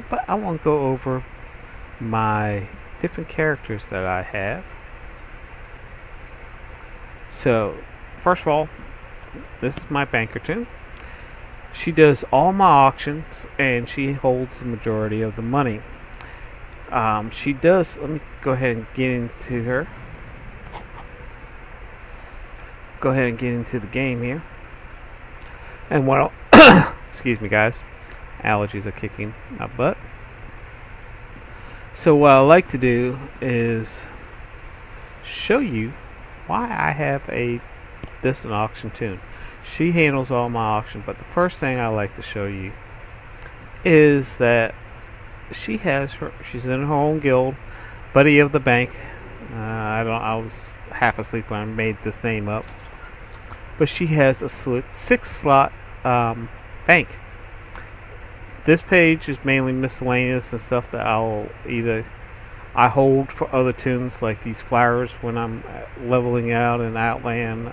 But I want to go over my different characters that I have. So, first of all, this is my banker toon. She does all my auctions and she holds the majority of the money. She does. Let me go ahead and get into her. Go ahead and get into the game here. And what? Excuse me, guys. Allergies are kicking my butt. So what I like to do is show you why I have this an auction toon. She handles all my auction, but the first thing I like to show you is that she's in her own guild, Buddy of the Bank. I was half asleep when I made this name up, but she has a 6-slot bank. This page is mainly miscellaneous and stuff that I hold for other toons, like these flowers when I'm leveling out in Outland.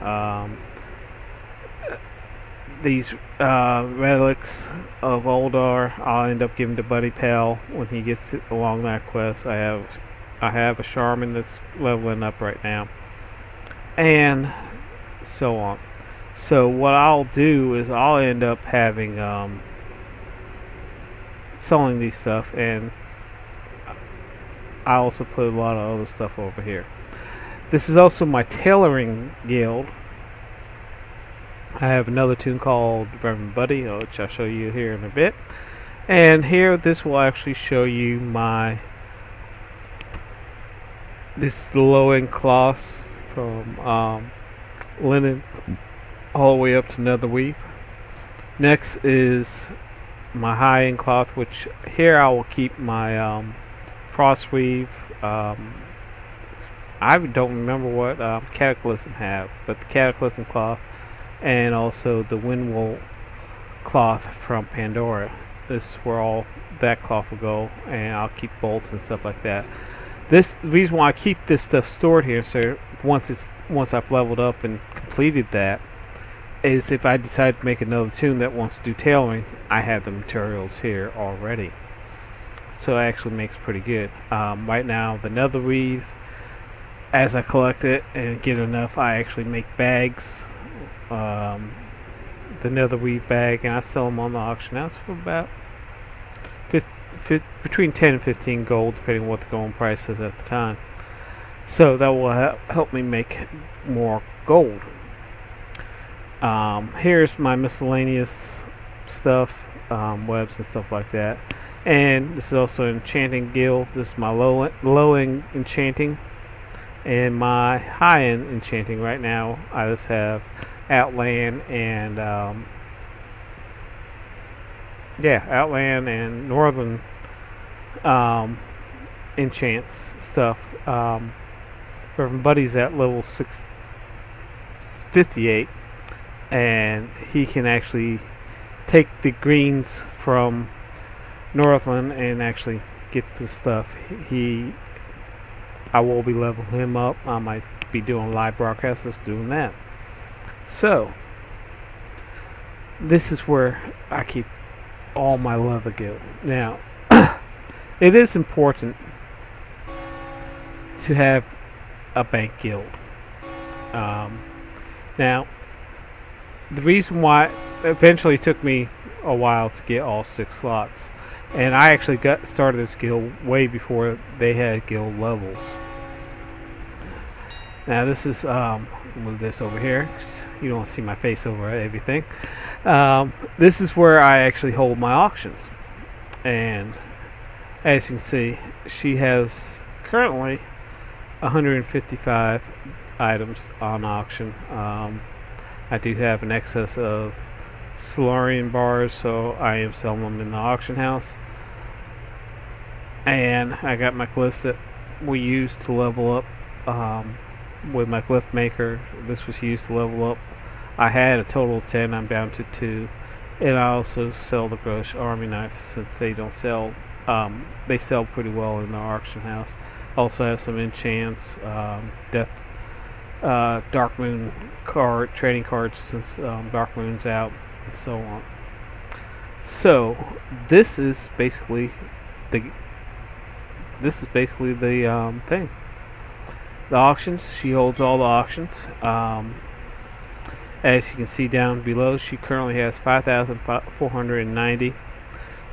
These relics of Oldar, I'll end up giving to Buddy Pal when he gets along that quest. I have a Shaman that's leveling up right now, and so on. So what I'll do is I'll end up having selling these stuff, and I also put a lot of other stuff over here. This is also my tailoring guild. I have another toon called Reverend Buddy, which I'll show you here in a bit. And here, this will actually show you this is the low-end cloths from linen all the way up to nether weave. Next is my high-end cloth, which here I will keep my frost weave. I don't remember what Cataclysm have, but the Cataclysm cloth, and also the Windwool cloth from Pandora. This is where all that cloth will go, and I'll keep bolts and stuff like that. The reason why I keep this stuff stored here, so once I've leveled up and completed that, is if I decide to make another toon that wants to do tailoring, I have the materials here already. So it actually makes pretty good. Right now, the nether weave, as I collect it and get enough, I actually make bags. The nether weave bag, and I sell them on the auction house for about between 10 and 15 gold, depending on what the gold price is at the time. So that will help me make more gold. Here's my miscellaneous stuff, webs and stuff like that. And this is also an enchanting guild. This is my low-end enchanting. And my high-end enchanting right now, I just have Outland and Outland and Northern enchants stuff. Reverend Buddy's at level 658, and he can actually take the greens from Northland and actually get the stuff. I will be leveling him up. I might be doing live broadcasts doing that. So, this is where I keep all my leather guild. Now, it is important to have a bank guild. Now, the reason why it eventually took me a while to get all 6 slots, and I actually started this guild way before they had guild levels. Now this is move this over here, 'cause you don't see my face over everything. This is where I actually hold my auctions, and as you can see, she has currently 155 items on auction. I do have an excess of Solarian bars, so I am selling them in the auction house. And I got my glyphs that we use to level up with my glyph maker. This was used to level up. I had a total of 10, I'm down to 2. And I also sell the Grosh Army Knife, since they don't sell, they sell pretty well in the auction house. Also have some enchants, Dark Moon trading cards, since Dark Moon's out, and so on. So this is basically the thing. The auctions. She holds all the auctions. As you can see down below, she currently has 5,490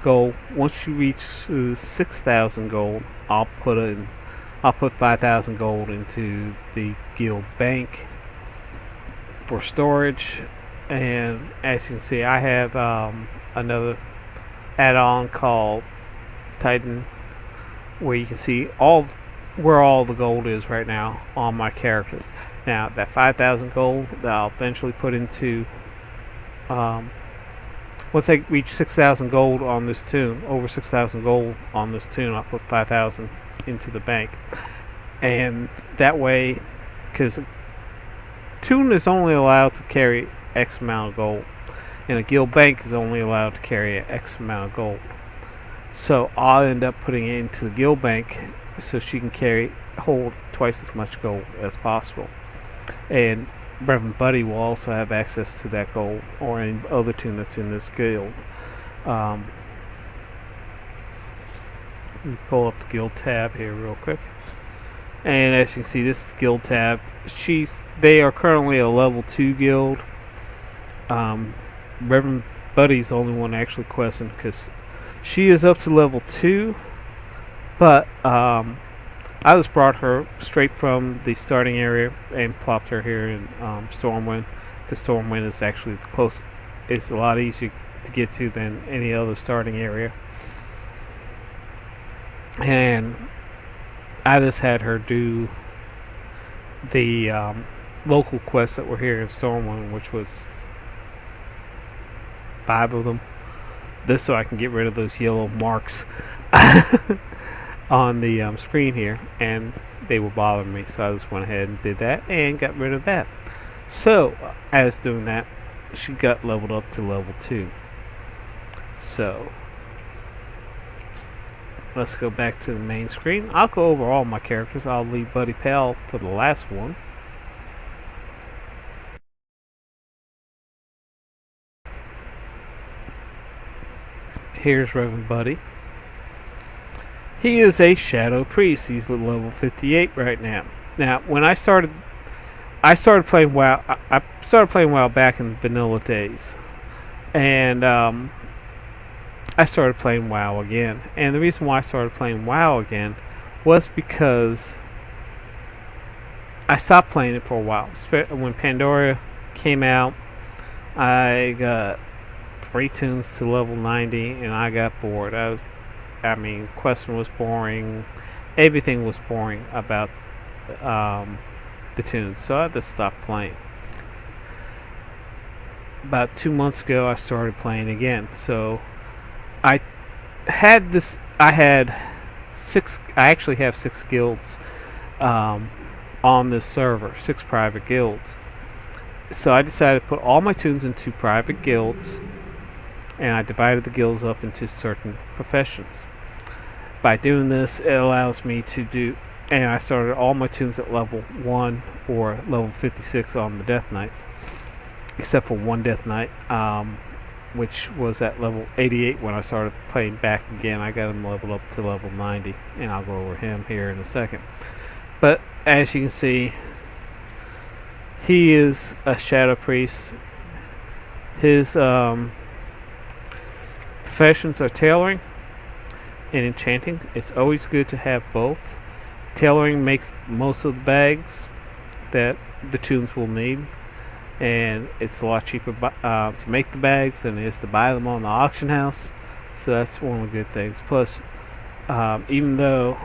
gold. Once she reaches 6,000 gold, I'll put 5,000 gold into the guild bank for storage. And as you can see, I have another add-on called Titan, where you can see where all the gold is right now on my characters. Now that 5,000 gold that I'll eventually put into once I reach 6,000 gold on this toon, over 6,000 gold on this toon, I'll put 5,000 into the bank, and that way, because toon is only allowed to carry X amount of gold, and a guild bank is only allowed to carry X amount of gold. So I'll end up putting it into the guild bank so she can hold twice as much gold as possible. And Reverend Buddy will also have access to that gold or any other toon that's in this guild. Let me pull up the guild tab here real quick. And as you can see, this is the guild tab. They are currently a level 2 guild. Reverend Buddy's the only one actually questing because she is up to level 2, but I just brought her straight from the starting area and plopped her here in Stormwind, because Stormwind is actually the close. It's a lot easier to get to than any other starting area. And I just had her do the local quests that were here in Stormwind, which was 5 of them. This so I can get rid of those yellow marks on the screen here, and they were bothering me, so I just went ahead and did that and got rid of that. So as doing that, she got leveled up to level 2. So let's go back to the main screen. I'll go over all my characters. I'll leave Buddy Pal for the last one. Here's Reverend Buddy. He is a Shadow Priest. He's at level 58 right now. Now, when I started playing WoW. I started playing WoW back in vanilla days, and I started playing WoW again. And the reason why I started playing WoW again was because I stopped playing it for a while. When Pandora came out, I got 3 toons to level 90, and I got bored. Questing was boring. Everything was boring about the toons, so I just stopped playing. About 2 months ago, I started playing again. So I had 6. I actually have 6 guilds on this server, 6 private guilds. So I decided to put all my toons into private guilds, and I divided the guilds up into certain professions. By doing this, it allows me to do, and I started all my toons at level 1 or level 56 on the Death Knights, except for one Death Knight, which was at level 88 when I started playing back again. I got him leveled up to level 90, and I'll go over him here in a second. But as you can see, he is a Shadow Priest. His professions are tailoring and enchanting. It's always good to have both. Tailoring makes most of the bags that the toons will need, and it's a lot cheaper to make the bags than it is to buy them on the auction house. So that's one of the good things. Plus, even though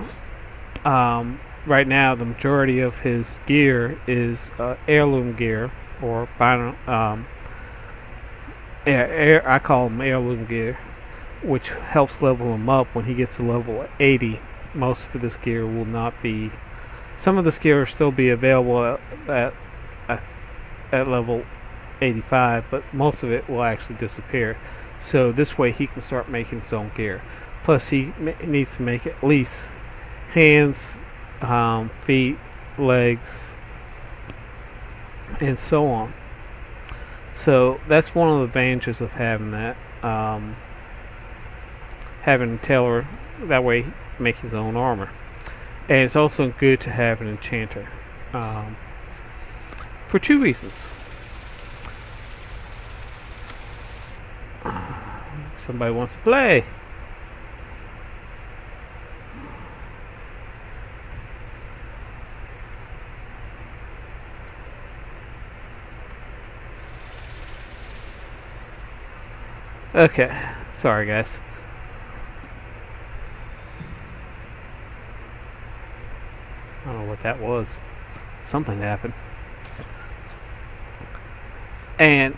right now the majority of his gear is heirloom gear, or I call them heirloom gear, which helps level him up. When he gets to level 80, most of this gear will not be. Some of this gear will still be available at level 85, but most of it will actually disappear. So this way he can start making his own gear. Plus he needs to make at least hands, feet, legs, and so on. So that's one of the advantages of having that. having a tailor that way make his own armor. And it's also good to have an enchanter for two reasons. Somebody wants to play. Okay, sorry guys. I don't know what that was. Something happened. And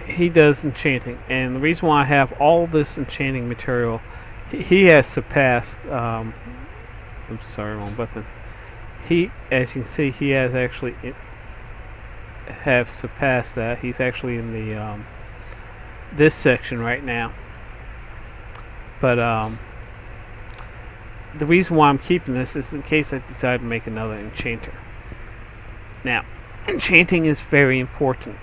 he does enchanting, and the reason why I have all this enchanting material, he has surpassed. I'm sorry, wrong button. He, as you can see, he has actually have surpassed that. He's actually in the this section right now. But the reason why I'm keeping this is in case I decide to make another enchanter. Now, enchanting is very important.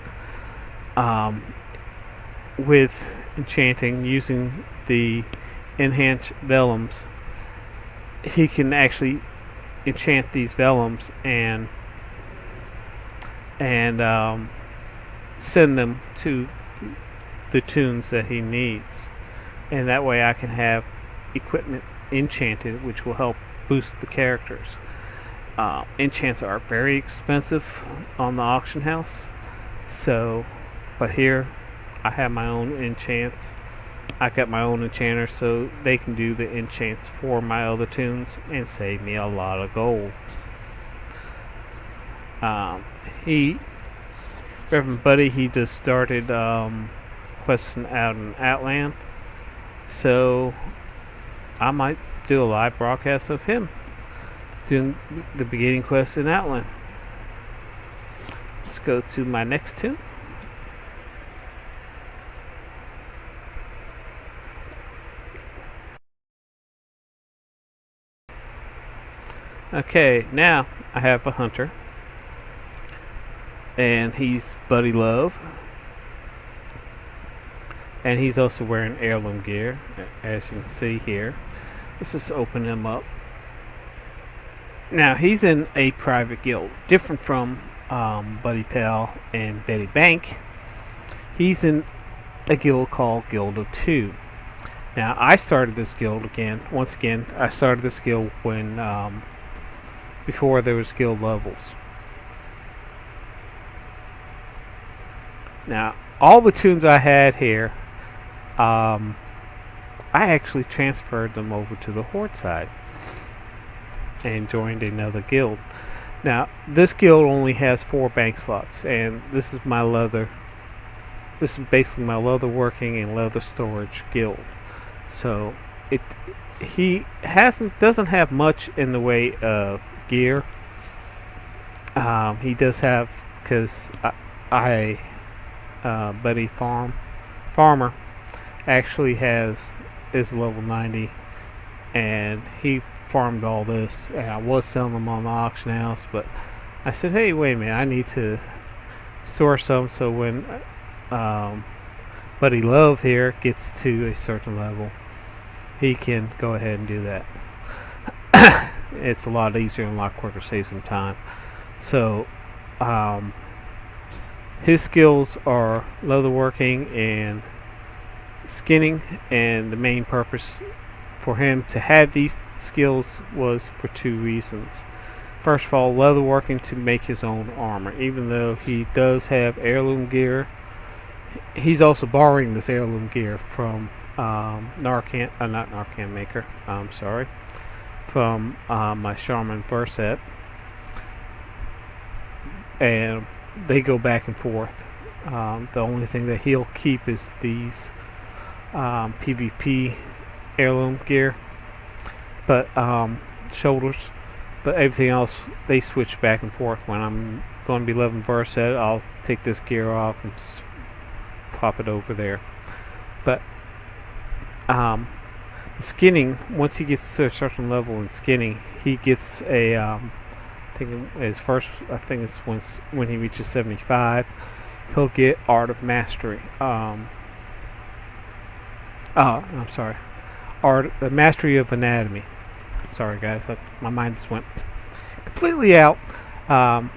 With enchanting using the enhanced vellums, he can actually enchant these vellums and send them to the toons that he needs, and that way I can have equipment enchanted, which will help boost the characters. Enchants are very expensive on the auction house, so but here I have my own enchants. I got my own enchanters, so they can do the enchants for my other toons and save me a lot of gold. Reverend Buddy, he just started questing out in Outland, so I might do a live broadcast of him doing the beginning quest in Outland. Let's go to my next toon. Okay, now I have a hunter, and he's Buddy Love, and he's also wearing heirloom gear, as you can see here. Let's just open him up. Now he's in a private guild, different from Buddy Pal and Betty Bank. He's in a guild called Guild of Two. Now I started this guild again. Once again, I started this guild when before there was guild levels. Now all the toons I had here, I actually transferred them over to the Horde side and joined another guild. Now this guild only has 4 bank slots, and this is my leather. This is basically my leather working and leather storage guild. So he doesn't have much in the way of gear. He does have, because Buddy Farmer actually is level 90, and he farmed all this, and I was selling them on the auction house, but I said, hey, wait a minute, I need to store some so when Buddy Love here gets to a certain level, he can go ahead and do that. It's a lot easier and a lot quicker, saves some time. So his skills are leatherworking and skinning, and the main purpose for him to have these skills was for 2 reasons. First of all, leatherworking to make his own armor. Even though he does have heirloom gear, he's also borrowing this heirloom gear from not Narcan Maker, I'm sorry, from my Shaman Verset, and they go back and forth. The only thing that he'll keep is these PvP heirloom gear, but shoulders, but everything else they switch back and forth. When I'm going to be leveling Verset, I'll take this gear off and pop it over there. But skinning, once he gets to a certain level in skinning, he gets a I think it's when he reaches 75, he'll get Art of Mastery. I'm sorry. Art, the mastery of anatomy. Sorry, guys, my mind just went completely out. Um,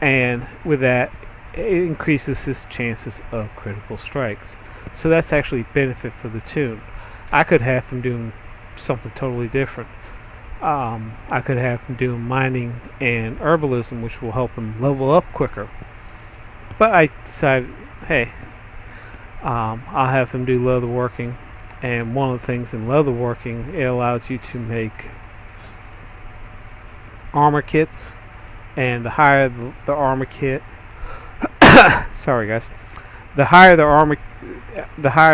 and with that, it increases his chances of critical strikes. So that's actually benefit for the toon. I could have him doing something totally different. I could have him doing mining and herbalism, which will help him level up quicker. But I decided, hey, I'll have him do leatherworking. And one of the things in leatherworking, it allows you to make armor kits. And the higher the armor kit, sorry guys, the higher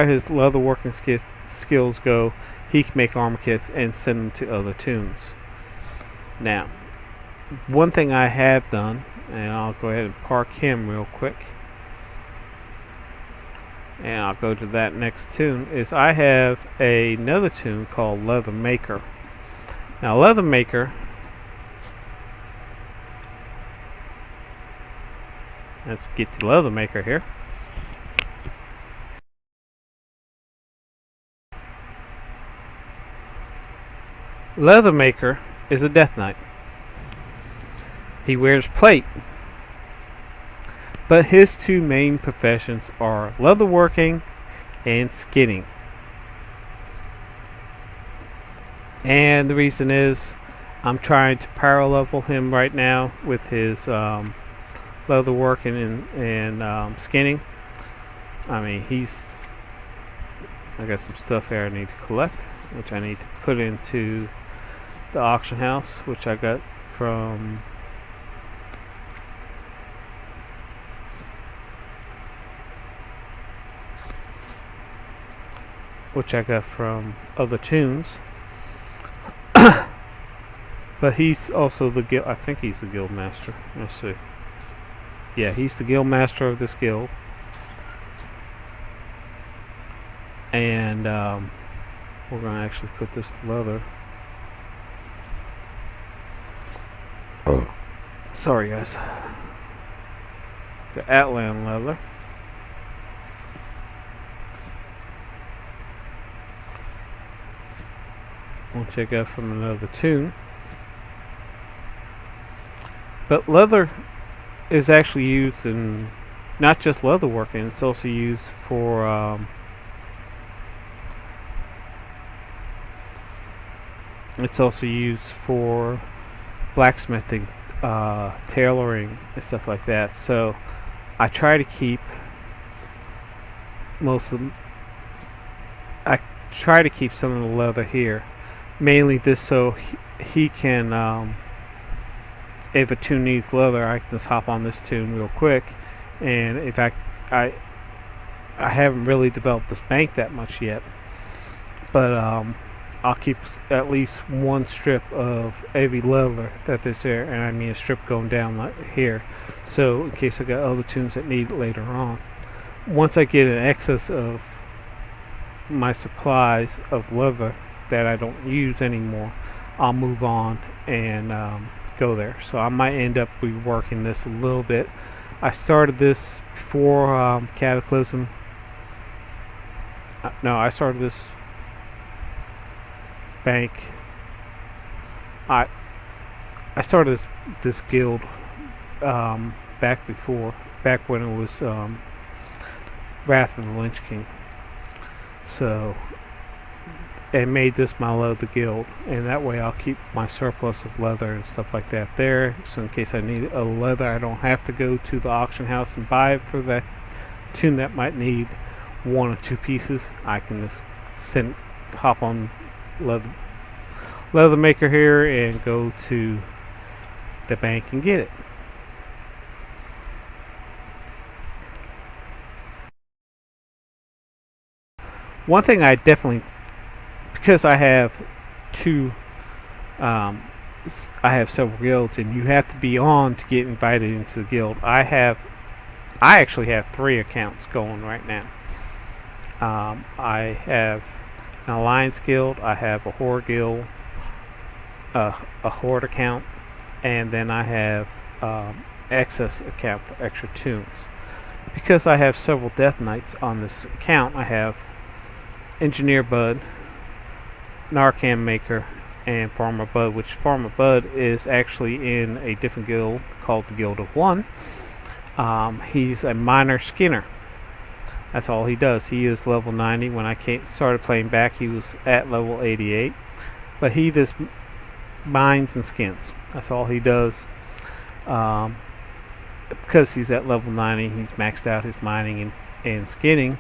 his leatherworking skills go, he can make armor kits and send them to other toons. Now, one thing I have done, and I'll go ahead and park him real quick, and I'll go to that next toon, is I have another toon called Leather Maker. Now, Leather Maker, let's get the Leather Maker here. Leather Maker is a Death Knight. He wears plate. But his two main professions are leatherworking and skinning. And the reason is I'm trying to power level him right now with his leatherworking and skinning. I mean, I got some stuff here I need to collect, which I need to put into the auction house, which I got from other toons. But he's also the guild. I think he's the guild master. Let's see. Yeah, he's the guild master of this guild. And we're going to actually put this leather. Sorry, guys. The Atlan leather. We'll check out from another toon. But leather is actually used in not just leatherworking, it's also used for blacksmithing, tailoring, and stuff like that. So I try to keep some of the leather here, mainly this so he can if a toon needs leather, I can just hop on this toon real quick. And in fact, I haven't really developed this bank that much yet, but I'll keep at least one strip of heavy leather that is there, and I mean a strip going down like here, so in case I got other toons that need it later on. Once I get an excess of my supplies of leather that I don't use anymore, I'll move on and go there. So I might end up reworking this a little bit. I started this before Cataclysm. No, I started this bank. I started this guild back when it was Wrath of the Lynch King. So, and made this my leather guild, and that way I'll keep my surplus of leather and stuff like that there, so in case I need a leather, I don't have to go to the auction house and buy it for that toon that might need one or two pieces. I can just hop on leather maker here and go to the bank and get it. One thing I definitely, because I have I have several guilds, and you have to be on to get invited into the guild. I actually have 3 accounts going right now. I have an Alliance guild, I have a Horde guild, a Horde account, and then I have excess account for extra toons. Because I have several Death Knights on this account, I have Engineer Bud, Narcan Maker, and Farmer Bud, which Farmer Bud is actually in a different guild called the Guild of One. He's a miner skinner. That's all he does. He is level 90. When I started playing back, he was at level 88. But he just mines and skins. That's all he does. Because he's at level 90, he's maxed out his mining and skinning.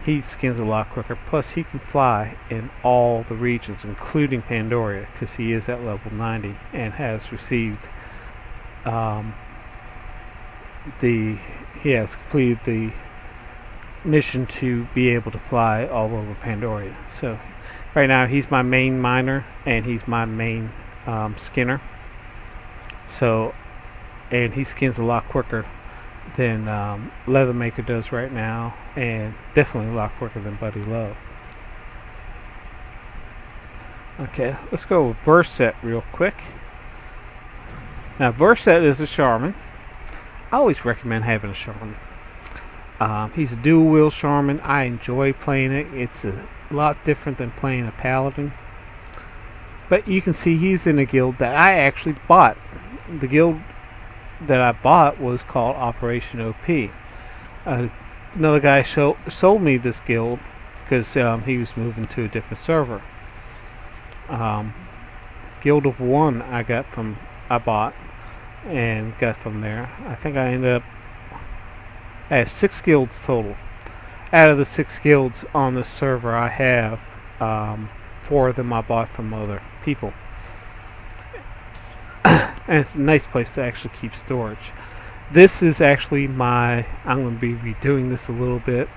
He skins a lot quicker. Plus, he can fly in all the regions, including Pandoria, because he is at level 90 and has received he has completed the mission to be able to fly all over Pandoria. So right now he's my main miner and he's my main skinner. So, and he skins a lot quicker than Leathermaker does right now, and definitely a lot quicker than Buddy Love. Okay, let's go with Verset real quick. Now Verset is a Shaman. I always recommend having a Shaman. He's a dual wheel Shaman. I enjoy playing it. It's a lot different than playing a Paladin. But you can see he's in a guild that I actually bought. The guild that I bought was called Operation OP. Another guy sold me this guild because he was moving to a different server. Guild of One I bought and got from there. I think I ended up I have 6 guilds total. Out of the 6 guilds on this server, I have 4 of them I bought from other people. And it's a nice place to actually keep storage. This is actually I'm going to be redoing this a little bit,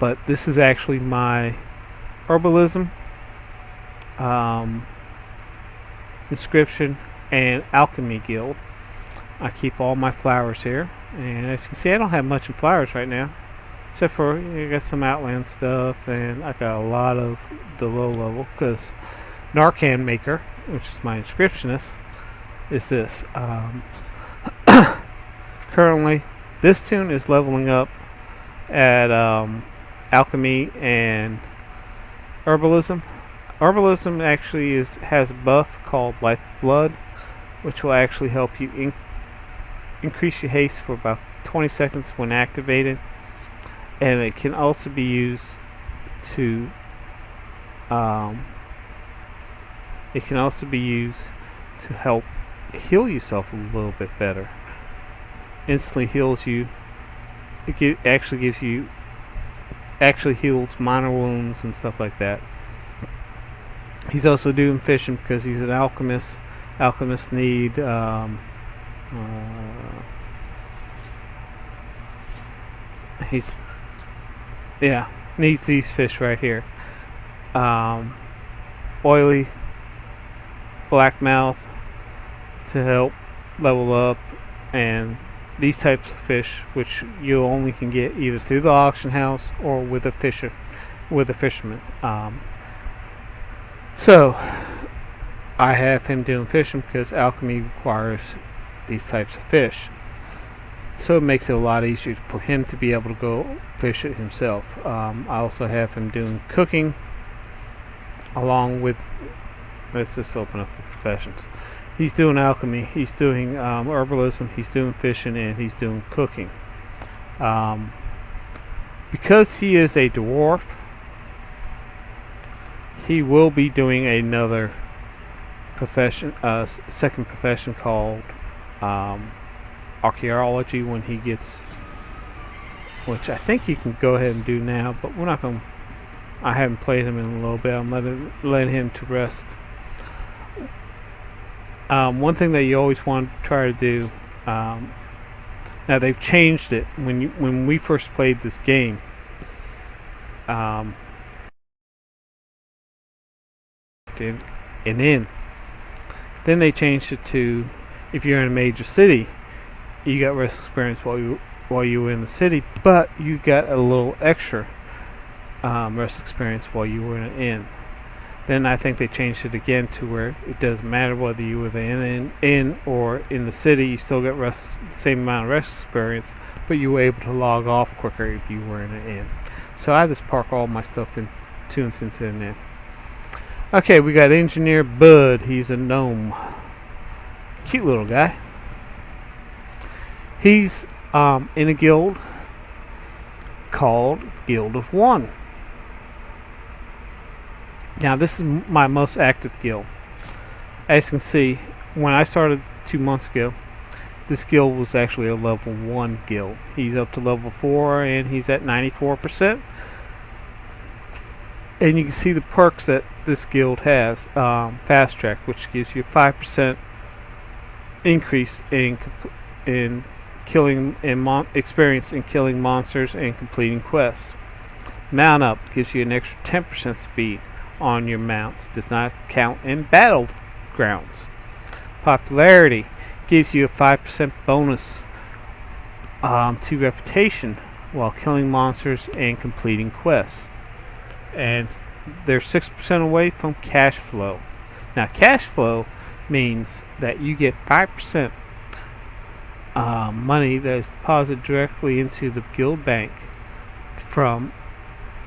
but this is actually my herbalism, inscription, and alchemy guild. I keep all my flowers here, and as you can see, I don't have much in flowers right now, except for I got some outland stuff, and I got a lot of the low level because Narcan Maker, which is my inscriptionist, is this. Currently, this toon is leveling up at alchemy and herbalism. Herbalism actually has a buff called Lifeblood, which will actually help you increase your haste for about 20 seconds when activated, and it can also be used to help heal yourself a little bit better. Instantly heals you. It actually heals minor wounds and stuff like that. He's also doing fishing because he's an alchemist. Alchemists need needs these fish right here. Oily blackmouth to help level up, and these types of fish, which you only can get either through the auction house or with a fisherman. So I have him doing fishing because alchemy requires these types of fish. So it makes it a lot easier for him to be able to go fish it himself. I also have him doing cooking along with, let's just open up the professions. He's doing alchemy, he's doing herbalism, he's doing fishing, and he's doing cooking. Because he is a dwarf, he will be doing another profession, second profession called archaeology when he gets, which I think he can go ahead and do now, but we're not going. I haven't played him in a little bit. I'm letting him to rest. One thing that you always want to try to do. Now they've changed it. When we first played this game, then they changed it to if you're in a major city, you got rest experience while you were in the city, but you got a little extra rest experience while you were in an inn. Then I think they changed it again to where it doesn't matter whether you were in the inn or in the city, you still get the same amount of rest experience, but you were able to log off quicker if you were in an inn. So I just park all my stuff in toons into there. Okay, we got Engineer Bud. He's a gnome. Cute little guy. He's in a guild called Guild of One. Now, this is my most active guild. As you can see, when I started 2 months ago, this guild was actually a level 1 guild. He's up to level 4 and he's at 94%. And you can see the perks that this guild has. Fast Track, which gives you 5% increase in killing and experience in killing monsters and completing quests. Mount Up gives you an extra 10% speed on your mounts. Does not count in battlegrounds. Popularity gives you a 5% bonus to reputation while killing monsters and completing quests. And they're 6% away from cash flow. Now, cash flow means that you get 5% money that is deposited directly into the guild bank from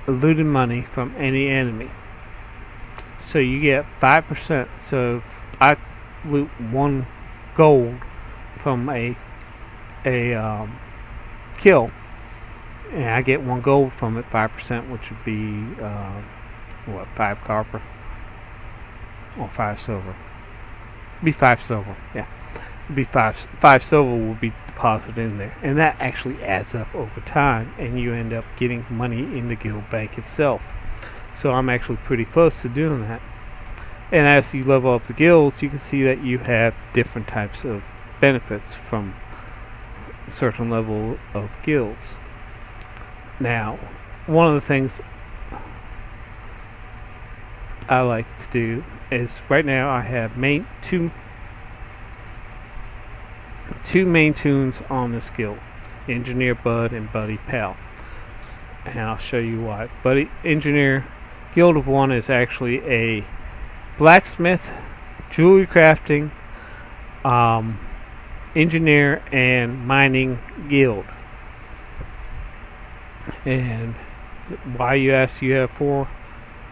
looted money from any enemy. So you get 5%. So if I loot 1 gold from a kill, and I get 1 gold from it, 5%, which would be 5 copper or 5 silver. Be 5 silver, yeah. It'd be 5 silver will be deposited in there, and that actually adds up over time, and you end up getting money in the guild bank itself. So I'm actually pretty close to doing that. And as you level up the guilds, you can see that you have different types of benefits from a certain level of guilds. Now, one of the things I like to do is, right now I have two main toons on this guild, Engineer Bud and Buddy Pal. And I'll show you why. Buddy Engineer Guild of One is actually a blacksmith, jewelry crafting, engineer, and mining guild. And why, you ask? You have 4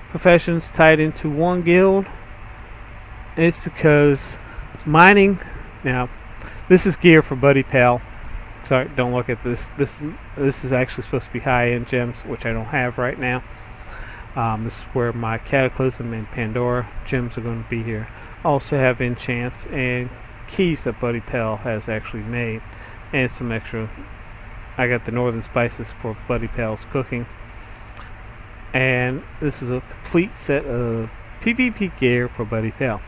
professions tied into one guild. It's because mining. Now, this is gear for Buddy Pal. Sorry, don't look at this. This is actually supposed to be high-end gems, which I don't have right now. This is where my Cataclysm and Pandora gems are going to be here. Also have enchants and keys that Buddy Pal has actually made, and some extra. I got the Northern Spices for Buddy Pal's cooking. And this is a complete set of PvP gear for Buddy Pal.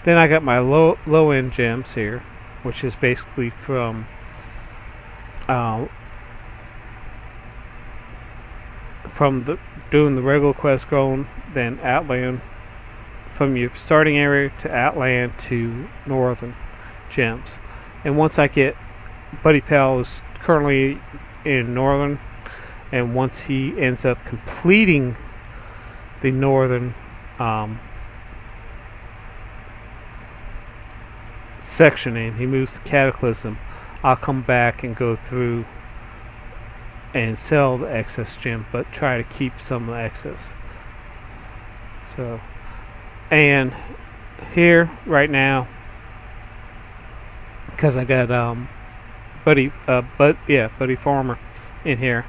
Then I got my low-end gems here, which is basically from doing the regular quest going, then Outland, from your starting area to Outland to Northern gems. And once I get, Buddy Pal is currently in Northern, and once he ends up completing the Northern section and he moves to Cataclysm, I'll come back and go through and sell the excess gem, but try to keep some of the excess. So, and here right now, because I got Buddy Farmer in here.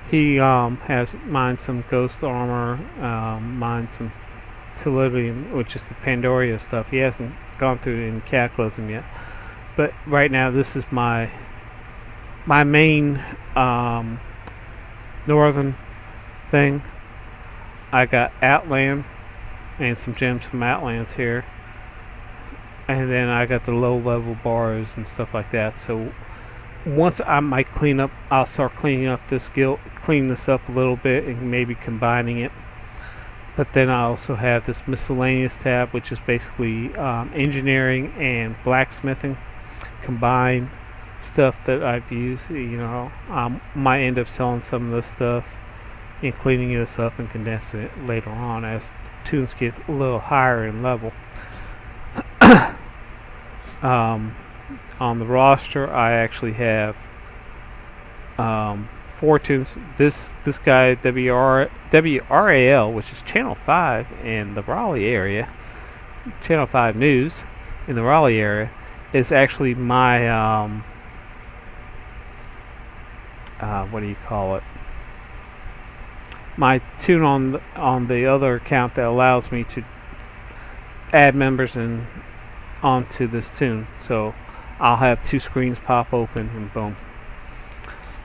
He has mined some ghost armor, mined some Tilidium, which is the Pandoria stuff. He hasn't gone through it in Cataclysm yet. But right now, this is my main Northern thing. I got Outland and some gems from Outlands here. And then I got the low level bars and stuff like that. So once I might clean up, I'll start cleaning up this guild, clean this up a little bit and maybe combining it. But then I also have this miscellaneous tab, which is basically engineering and blacksmithing combined stuff that I've used. Might end up selling some of this stuff and cleaning this up and condensing it later on as the toons get a little higher in level. On the roster, I actually have 4 toons. This guy WRAL, which is Channel 5 in the Raleigh area, Channel 5 News in the Raleigh area, is actually my what do you call it? My tune on the other account that allows me to add members and onto this tune. So I'll have 2 screens pop open and boom.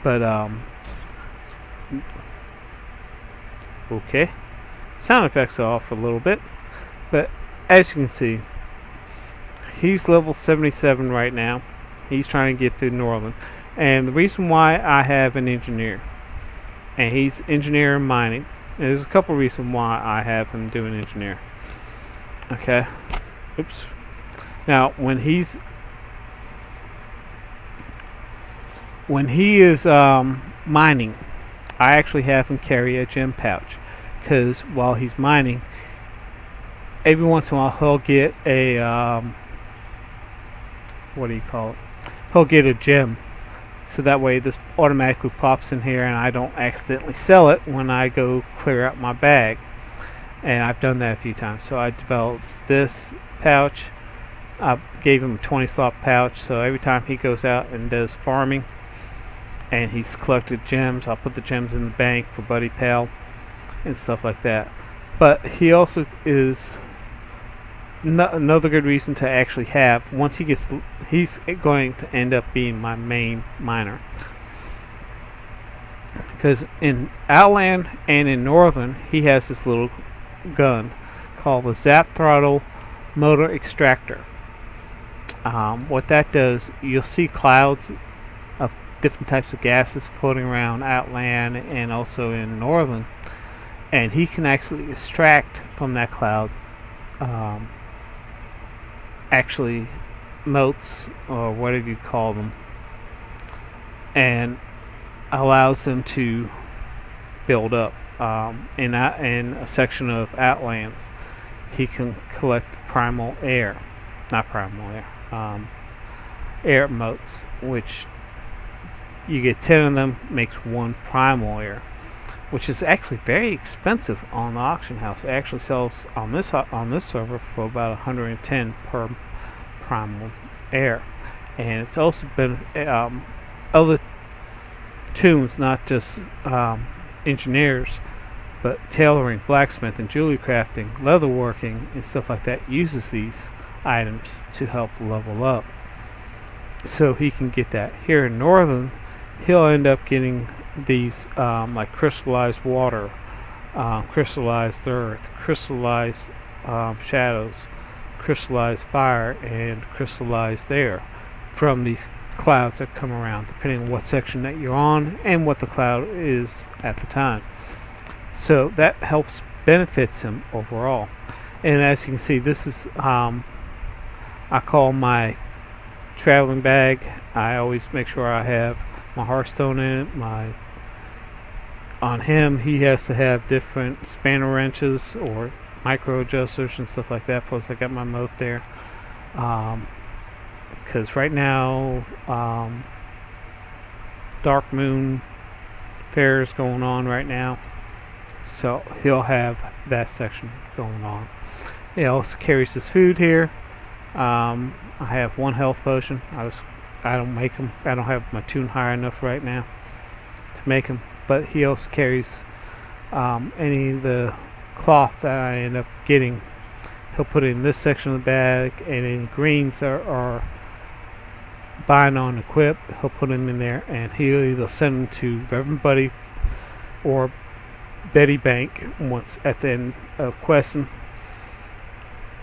But okay, sound effects are off a little bit, but as you can see, he's level 77 right now. He's trying to get through Northern, and the reason why I have an engineer, and he's engineer in mining. And there's a couple reasons why I have him doing engineer. Okay, oops. Now when he is mining, I actually have him carry a gem pouch, because while he's mining, every once in a while he'll get a what do you call it? He'll get a gem, so that way this automatically pops in here, and I don't accidentally sell it when I go clear out my bag. And I've done that a few times. So I developed this pouch. I gave him a 20 slot pouch, so every time he goes out and does farming and he's collected gems, I'll put the gems in the bank for Buddy Pal and stuff like that. But he also is another good reason to actually have, once he gets, he's going to end up being my main miner, because in Outland and in Northern he has this little gun called the Zap Throttle Motor Extractor. What that does, you'll see clouds of different types of gases floating around Outland and also in Northern, and he can actually extract from that cloud actually motes, or whatever you call them, and allows them to build up. In a section of Outlands, he can collect primal air, not primal air, air motes, which you get 10 of them, makes 1 primal air, which is actually very expensive on the auction house. It actually sells on this server for about 110 per primal air, and it's also been other toons, not just engineers, but tailoring, blacksmithing, jewelry crafting, leatherworking, and stuff like that uses these items to help level up. So he can get that. Here in Northern, he'll end up getting these like crystallized water, crystallized earth, crystallized shadows, crystallized fire, and crystallized air from these clouds that come around, depending on what section that you're on and what the cloud is at the time. So that helps benefits him overall. And as you can see, this is I call my traveling bag. I always make sure I have my Hearthstone in it. On him, he has to have different spanner wrenches or micro adjusters and stuff like that. Plus, I got my moat there. Because right now, Dark Moon Fair is going on right now, so he'll have that section going on. He also carries his food here. I have 1 health potion. I don't make them. I don't have my toon high enough right now to make them. But he also carries any of the cloth that I end up getting. He'll put it in this section of the bag, and any greens are buying on equip, he'll put them in there, and he'll either send them to Reverend Buddy or Betty Bank once at the end of questing.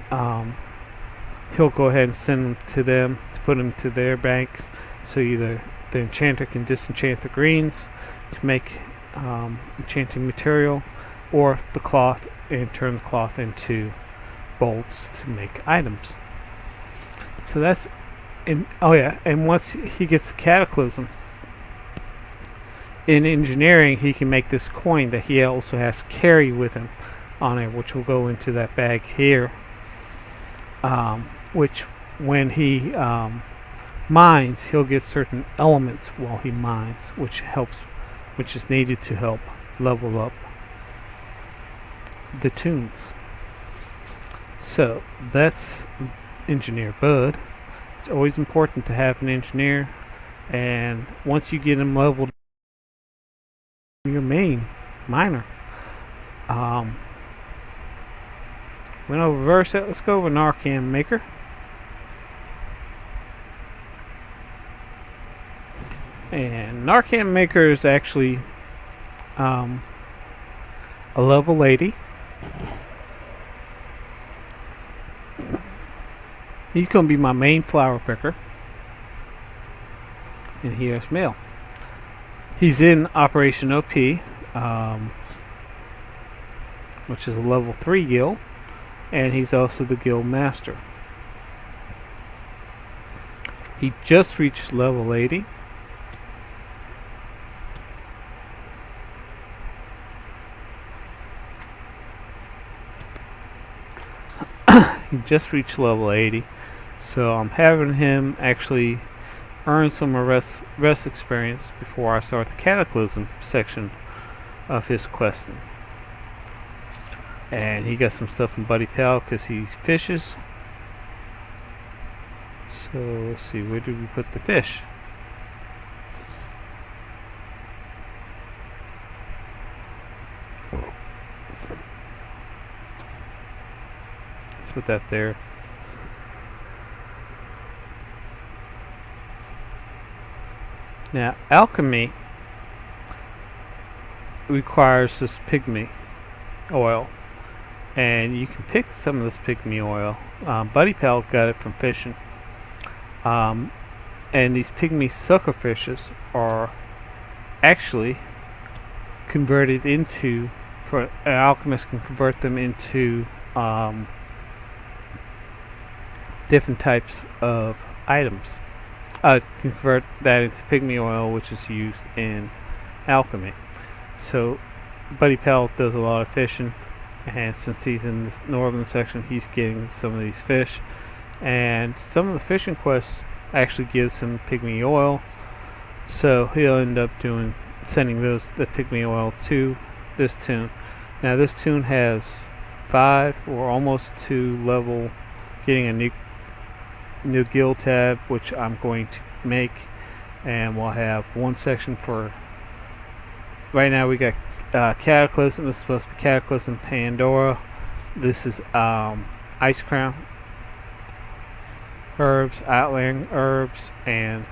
He'll go ahead and send them to them to put them to their banks, so either the enchanter can disenchant the greens to make enchanting material, or the cloth, and turn the cloth into bolts to make items. So that's and once he gets Cataclysm in engineering, he can make this coin that he also has to carry with him on it, which will go into that bag here, which when he mines, he'll get certain elements while he mines, which helps which is needed to help level up the toons. So that's Engineer Bud. It's always important to have an engineer, and once you get him leveled, your main miner. Went over reverse it. Let's go over Narcan Maker. And Narcan Maker is actually a level 80. He's going to be my main flower picker. And here's Male. He's in Operation OP, which is a level 3 guild. And he's also the guild master. He just reached level 80. He just reached level 80. So I'm having him actually earn some rest experience before I start the Cataclysm section of his questing. And he got some stuff from Buddy Pal because he fishes. So let's see, where did we put the fish? Let's put that there. Now, alchemy requires this pygmy oil. And you can pick some of this pygmy oil. Buddy Pal got it from fishing. And these pygmy sucker fishes are actually converted into, for an alchemist can convert them into different types of items. Convert that into pygmy oil, which is used in alchemy. So Buddy Pal does a lot of fishing. And since he's in this northern section, he's getting some of these fish. And some of the fishing quests actually gives him pygmy oil. So he'll end up sending the pygmy oil to this toon. Now this toon has 5 or almost 2 level, getting a new guild tab, which I'm going to make. And we'll have one section for, right now we got Cataclysm. This is supposed to be Cataclysm Pandora. This is Ice Crown herbs, Outland herbs, and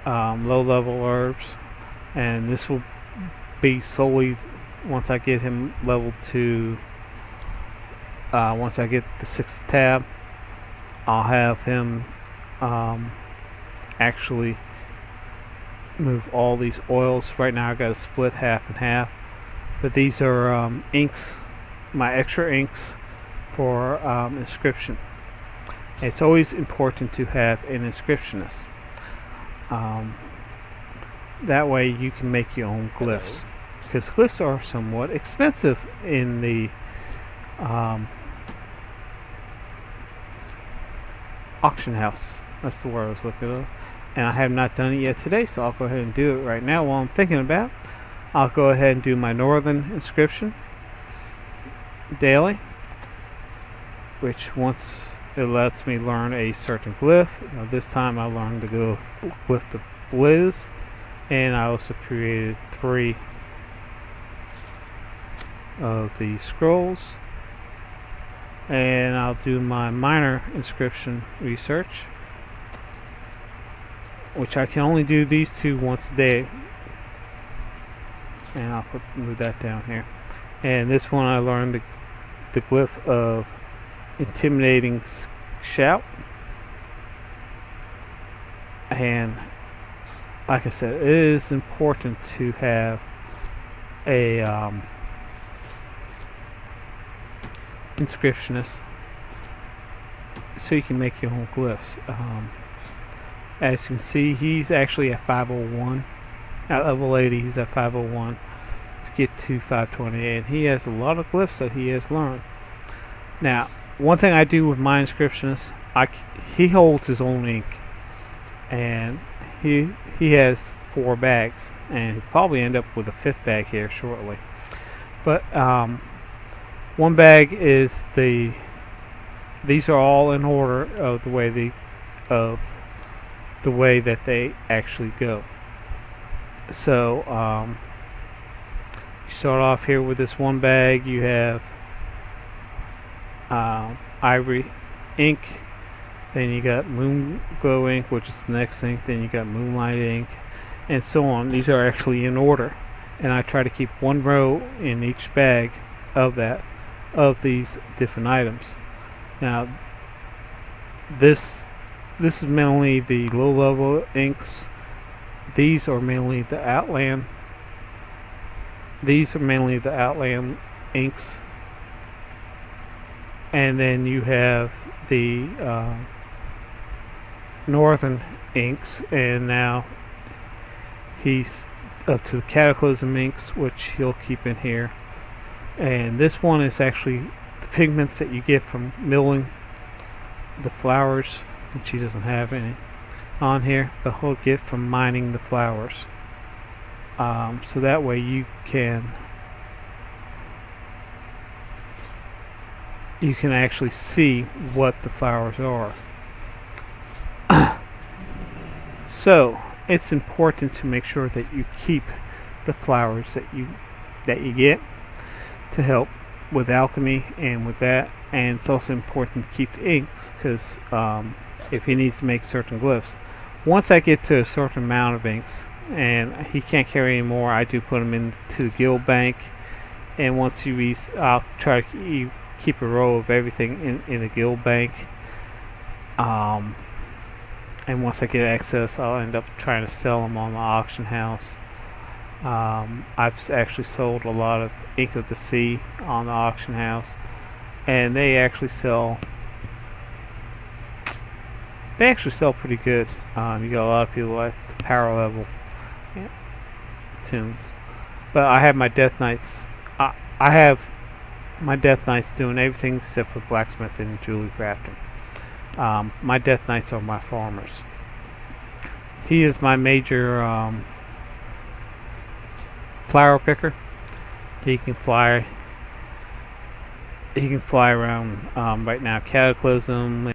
low level herbs. And this will be solely once I get him leveled to once I get the 6th tab, I'll have him actually move all these oils. Right now I got to split half and half. But these are inks, my extra inks for inscription. It's always important to have an inscriptionist. That way you can make your own glyphs. Because glyphs are somewhat expensive in the auction house. That's the word I was looking at. And I have not done it yet today, so I'll go ahead and do it right now while I'm thinking about it. I'll go ahead and do my northern inscription daily, which once it lets me learn a certain glyph. This time I learned the glyph of Blizz, and I also created 3 of the scrolls. And I'll do my minor inscription research, which I can only do these 2 once a day. And I'll move that down here. And this one I learned the glyph of Intimidating Shout. And like I said, it is important to have a inscriptionist so you can make your own glyphs. As you can see, he's actually at 501. At level 80, he's at 501 to get to 528, and he has a lot of glyphs that he has learned. Now, one thing I do with my inscriptionist, he holds his own ink, and he has 4 bags, and probably end up with a 5th bag here shortly. But one bag is these are all in order of the way that they actually go. So you start off here with this one bag. You have ivory ink, then you got moon glow ink, which is the next ink, then you got moonlight ink, and so on. These are actually in order, and I try to keep one row in each bag of these different items. Now this is mainly the low level inks. These are mainly the Outland inks, and then you have the Northern inks, and now he's up to the Cataclysm inks, which he'll keep in here. And this one is actually the pigments that you get from milling the flowers, which he doesn't have any on here, but he'll get from mining the flowers. So that way you can actually see what the flowers are. So it's important to make sure that you keep the flowers that you get to help with alchemy and with that. And it's also important to keep the inks, because if he needs to make certain glyphs, once I get to a certain amount of inks and he can't carry any more, I do put them into the guild bank. And once I'll try to keep a row of everything in the guild bank. And once I get access, I'll end up trying to sell them on the auction house. I've actually sold a lot of Ink of the Sea on the auction house, and they actually sell pretty good. You got a lot of people at the power level toons. But I have my Death Knights. I have my Death Knights doing everything except for blacksmith and jewelry crafting. My Death Knights are my farmers. He is my major flower picker. He can fly around right now Cataclysm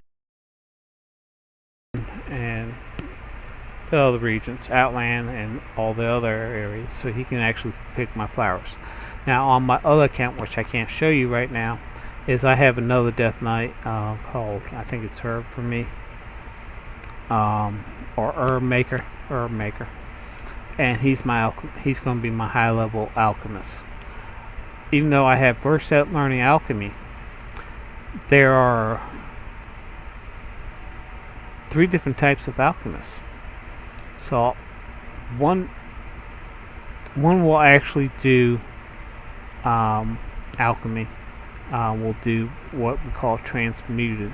and the other regions, Outland and all the other areas, so he can actually pick my flowers. Now on my other account, which I can't show you right now, is I have another Death Knight called, I think it's Herb for me, or Herb Maker, and he's going to be my high level alchemist. Even though I have versed at learning alchemy, there are 3 different types of alchemists. So one will actually do alchemy. Will do what we call transmuting,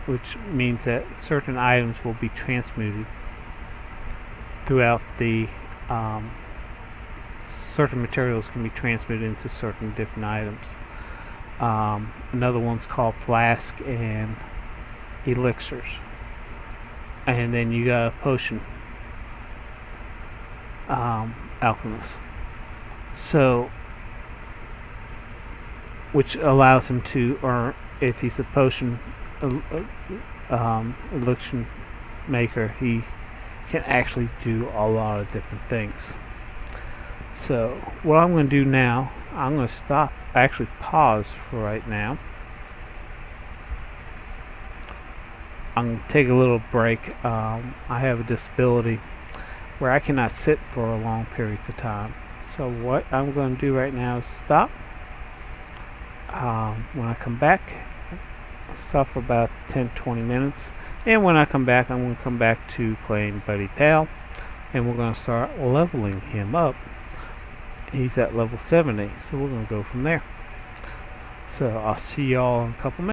which means that certain items will be transmuted throughout the certain materials can be transmuted into certain different items. Another one's called flask and elixirs, and then you got a potion alchemist, so which allows him to earn, if he's a potion elixir maker, he can actually do a lot of different things. So what I'm going to do now, I'm going to actually pause for right now. I'm going to take a little break. I have a disability where I cannot sit for long periods of time. So what I'm going to do right now is stop. When I come back, I'll stop for about 10-20 minutes, and when I come back, I'm going to come back to playing Buddy Pal, and we're going to start leveling him up. He's at level 70, so we're going to go from there. So I'll see y'all in a couple minutes.